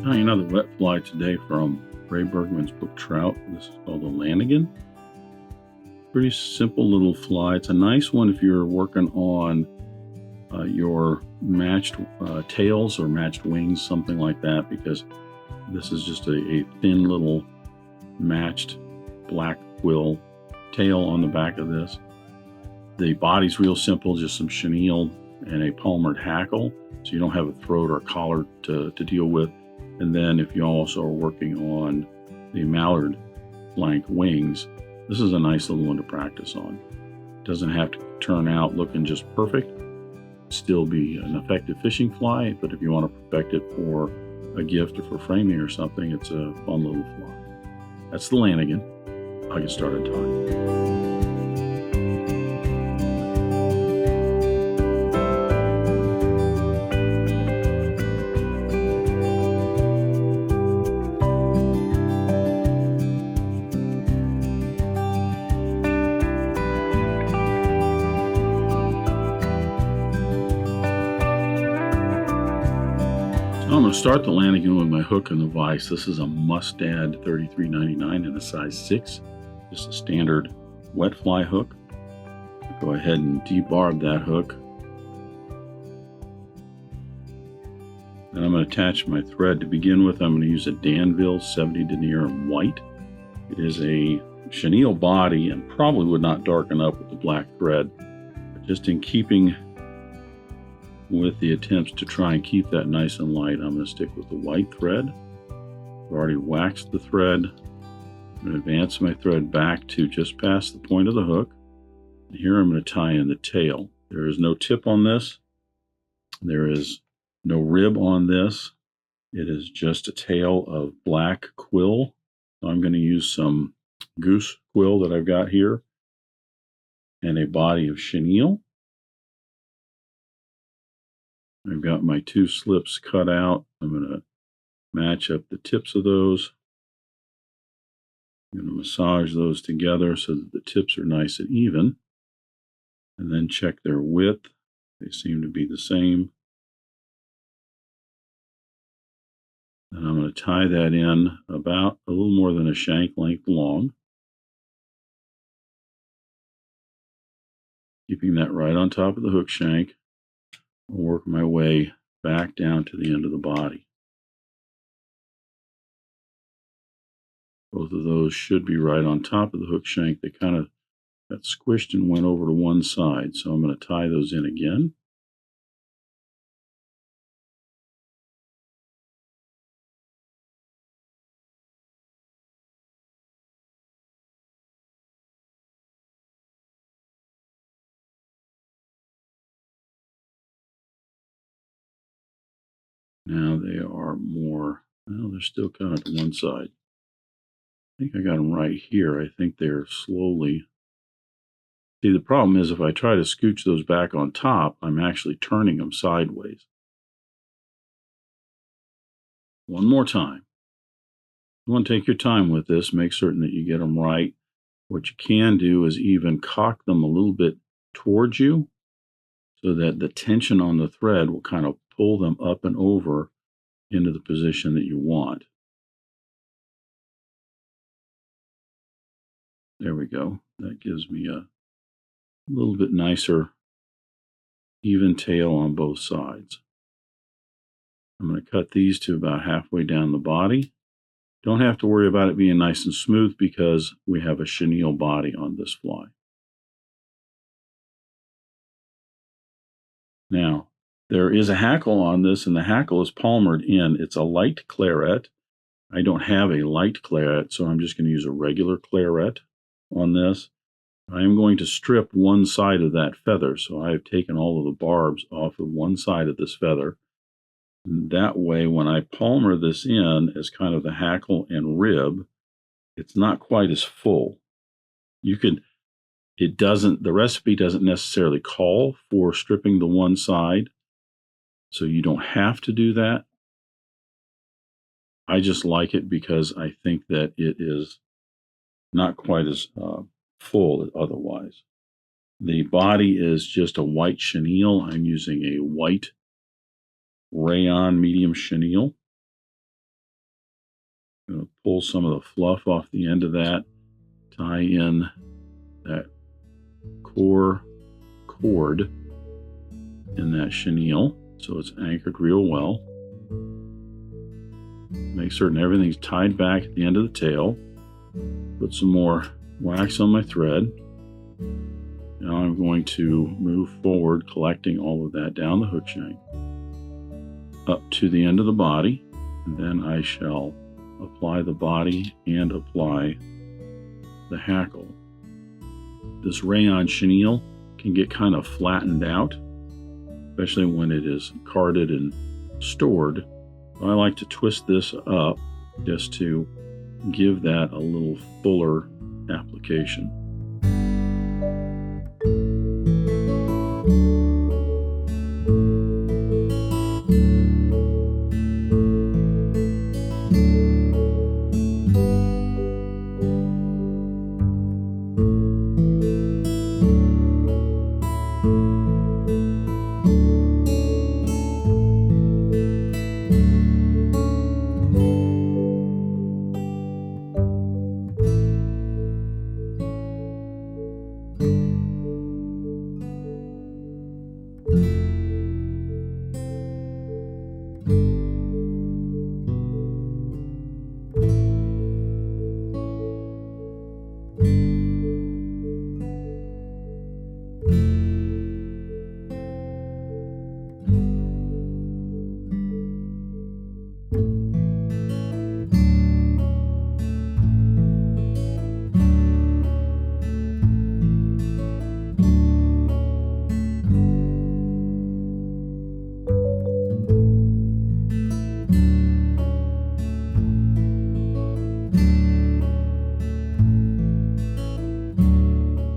Tying another wet fly today from Ray Bergman's book Trout. This is called a Lanigan. Pretty simple little fly. It's a nice one if you're working on your matched tails or matched wings, something like that, because this is just a thin little matched black quill tail on the back of this. The body's real simple, just some chenille and a palmered hackle, so you don't have a throat or a collar to deal with. And then if you also are working on the Mallard flank wings, this is a nice little one to practice on. It doesn't have to turn out looking just perfect. Still be an effective fishing fly, but if you want to perfect it for a gift or for framing or something, it's a fun little fly. That's the Lanigan. I'll get started tying. I'm going to start the Lanigan with my hook and the vise. This is a Mustad 33.99 in a size 6, just a standard wet fly hook. Go ahead and debarb that hook. And I'm going to attach my thread. To begin with, I'm going to use a Danville 70 denier in white. It is a chenille body and probably would not darken up with the black thread, but just in keeping with the attempts to try and keep that nice and light, I'm going to stick with the white thread. I've already waxed the thread. I'm going to advance my thread back to just past the point of the hook. And here I'm going to tie in the tail. There is no tip on this. There is no rib on this. It is just a tail of black quill. So I'm going to use some Goose quill that I've got here and a body of chenille. I've got my 2 slips cut out. I'm going to match up the tips of those. I'm going to massage those together so that the tips are nice and even. And then check their width. They seem to be the same. And I'm going to tie that in about a little more than a shank length long, keeping that right on top of the hook shank. I'll work my way back down to the end of the body. Both of those should be right on top of the hook shank. They kind of got squished and went over to one side, so I'm going to tie those in again. Now they are more, well, they're still kind of to one side. I think I got them right here. I think they're slowly. See, the problem is if I try to scooch those back on top, I'm actually turning them sideways. One more time. You want to take your time with this. Make certain that you get them right. What you can do is even cock them a little bit towards you so that the tension on the thread will kind of pull them up and over into the position that you want. There we go. That gives me a little bit nicer, even tail on both sides. I'm going to cut these to about halfway down the body. Don't have to worry about it being nice and smooth because we have a chenille body on this fly. Now, there is a hackle on this, and the hackle is palmered in. It's a light claret. I don't have a light claret, so I'm just going to use a regular claret on this. I am going to strip one side of that feather, so I have taken all of the barbs off of one side of this feather. And that way, when I palmer this in as kind of the hackle and rib, it's not quite as full. The recipe doesn't necessarily call for stripping the one side, so you don't have to do that. I just like it because I think that it is not quite as full otherwise. The body is just a white chenille. I'm using a white Rayon medium chenille. I'm going to pull some of the fluff off the end of that, tie in that core cord in that chenille so it's anchored real well. Make certain everything's tied back at the end of the tail. Put some more wax on my thread. Now I'm going to move forward, collecting all of that down the hook shank up to the end of the body, and then I shall apply the body and apply the hackle. This rayon chenille can get kind of flattened out, especially when it is carded and stored. So I like to twist this up just to give that a little fuller application.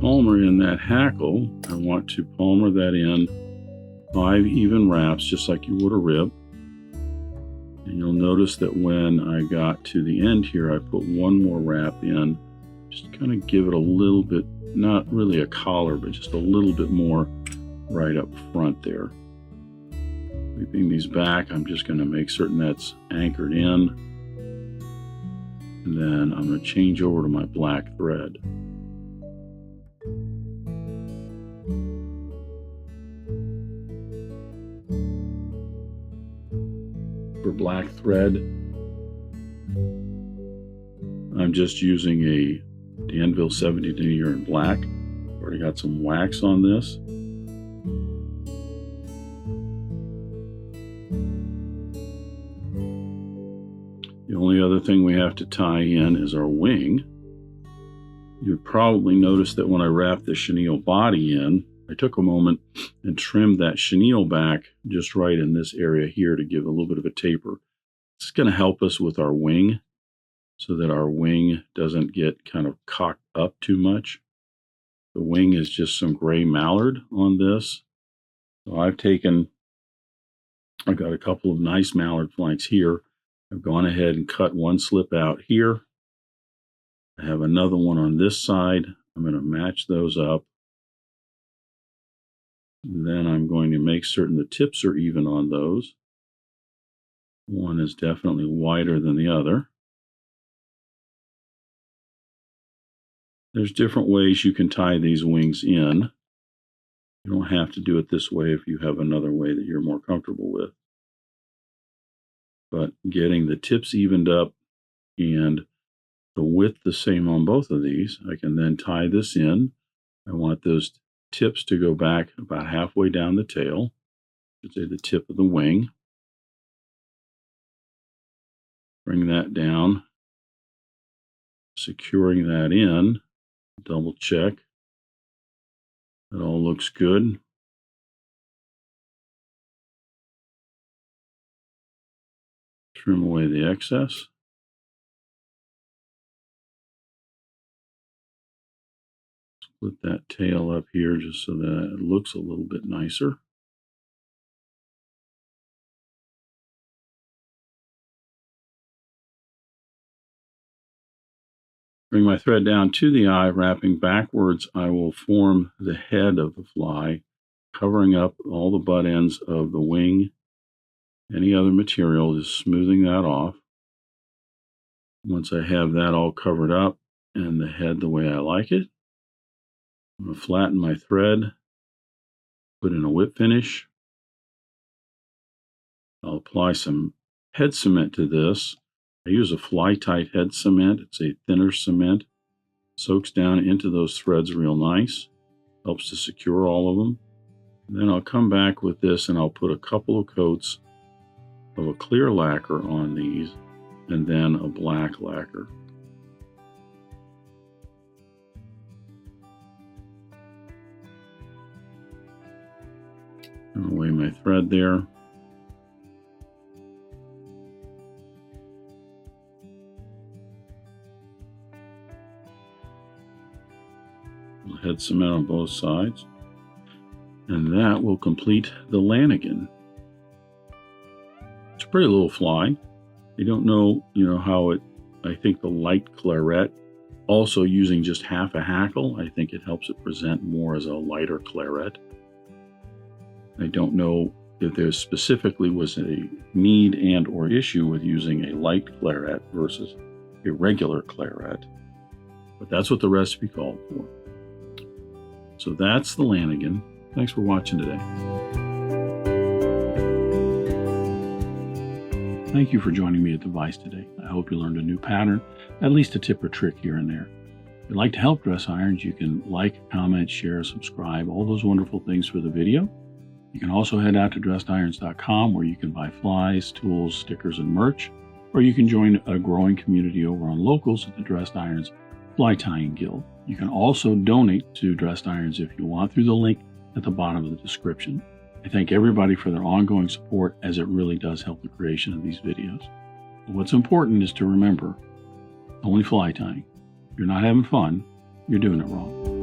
Palmer in that hackle, I want to palmer that in 5 even wraps, just like you would a rib. And you'll notice that when I got to the end here, I put one more wrap in, just to kind of give it a little bit, not really a collar, but just a little bit more right up front there. Sweeping these back, I'm just going to make certain that's anchored in. And then I'm going to change over to my black thread. For black thread, I'm just using a Danville 70 denier in black. Already got some wax on this. The only other thing we have to tie in is our wing. You'd probably notice that when I wrapped the chenille body in, I took a moment and trimmed that chenille back just right in this area here to give a little bit of a taper. It's going to help us with our wing so that our wing doesn't get kind of cocked up too much. The wing is just some gray mallard on this. So I've got a couple of nice mallard flanks here. I've gone ahead and cut one slip out here. I have another one on this side. I'm going to match those up. Then I'm going to make certain the tips are even on those. One is definitely wider than the other. There's different ways you can tie these wings in. You don't have to do it this way if you have another way that you're more comfortable with. But getting the tips evened up and the width the same on both of these, I can then tie this in. I want those tips to go back about halfway down the tail. I should say the tip of the wing. Bring that down, securing that in. Double check. That all looks good. Trim away the excess. Split that tail up here just so that it looks a little bit nicer. Bring my thread down to the eye, wrapping backwards. I will form the head of the fly, covering up all the butt ends of the wing. Any other material, just smoothing that off. Once I have that all covered up and the head the way I like it, I'm going to flatten my thread, put in a whip finish. I'll apply some head cement to this. I use a fly-tight head cement. It's a thinner cement. Soaks down into those threads real nice. Helps to secure all of them. And then I'll come back with this and I'll put a couple of coats of a clear lacquer on these and then a black lacquer. And away my thread there. Head cement on both sides. And that will complete the Lanigan. It's a pretty little fly. I don't know, how I think the light Claret, also using just half a hackle, I think it helps it present more as a lighter Claret. I don't know if there specifically was a need and or issue with using a light Claret versus a regular Claret, but that's what the recipe called for. So that's the Lanigan. Thanks for watching today. Thank you for joining me at the Vise today. I hope you learned a new pattern, at least a tip or trick here and there. If you'd like to help Dress Irons, you can like, comment, share, subscribe, all those wonderful things for the video. You can also head out to dressedirons.com where you can buy flies, tools, stickers, and merch, or you can join a growing community over on Locals at the Dressed Irons Fly Tying Guild. You can also donate to Dressed Irons if you want through the link at the bottom of the description. I thank everybody for their ongoing support, as it really does help the creation of these videos. But what's important is to remember, only fly tying. If you're not having fun, you're doing it wrong.